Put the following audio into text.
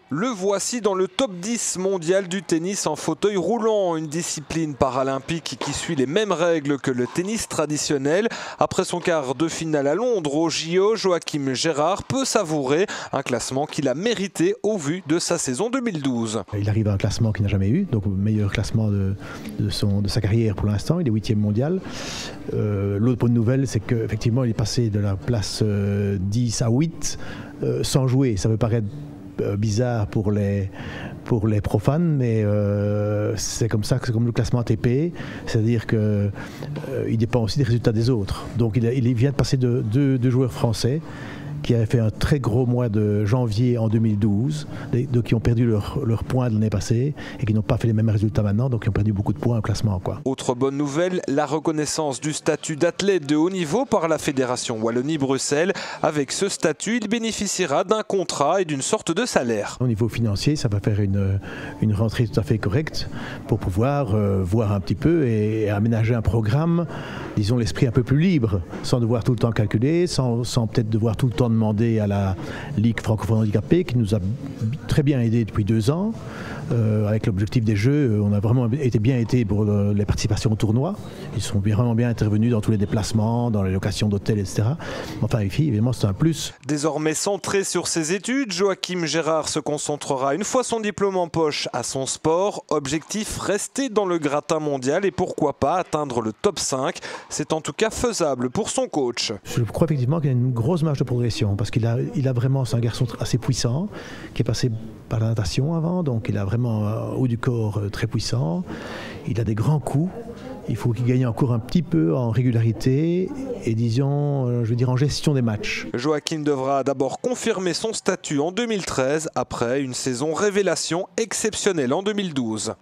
Le voici dans le top 10 mondial du tennis en fauteuil roulant, une discipline paralympique qui suit les mêmes règles que le tennis traditionnel. Après son quart de finale à Londres au JO, Joachim Gérard peut savourer un classement qu'il a mérité au vu de sa saison 2012. Il arrive à un classement qu'il n'a jamais eu, donc meilleur classement de sa carrière pour l'instant, il est 8e mondial. L'autre bonne nouvelle, c'est qu'effectivement il est passé de la place 10 à 8 sans jouer. Ça peut paraître bizarre pour les profanes, mais c'est comme ça, c'est comme le classement ATP, c'est-à-dire qu'il dépend aussi des résultats des autres. Donc il vient de passer de deux joueurs français qui avaient fait un très gros mois de janvier en 2012, qui ont perdu leur point de l'année passée et qui n'ont pas fait les mêmes résultats maintenant, donc ils ont perdu beaucoup de points au classement, quoi. Autre bonne nouvelle, la reconnaissance du statut d'athlète de haut niveau par la Fédération Wallonie-Bruxelles. Avec ce statut, il bénéficiera d'un contrat et d'une sorte de salaire. Au niveau financier, ça va faire une rentrée tout à fait correcte pour pouvoir voir un petit peu et aménager un programme, disons l'esprit un peu plus libre, sans devoir tout le temps calculer, sans peut-être devoir tout le temps demander à la Ligue francophone handicapée qui nous a très bien aidés depuis 2 ans. Avec l'objectif des Jeux, on a vraiment été bien aidés pour les participations au tournoi. Ils sont vraiment bien intervenus dans tous les déplacements, dans les locations d'hôtels, etc. Enfin, évidemment, c'est un plus. Désormais centré sur ses études, Joachim Gérard se concentrera une fois son diplôme en poche à son sport. Objectif, rester dans le gratin mondial et pourquoi pas atteindre le top 5. C'est en tout cas faisable pour son coach. Je crois effectivement qu'il y a une grosse marge de progression parce qu'il a vraiment, c'est un garçon assez puissant qui est passé par la natation avant, donc il a vraiment un haut du corps très puissant. Il a des grands coups. Il faut qu'il gagne encore un petit peu en régularité et disons, je veux dire, en gestion des matchs. Joachim devra d'abord confirmer son statut en 2013 après une saison révélation exceptionnelle en 2012.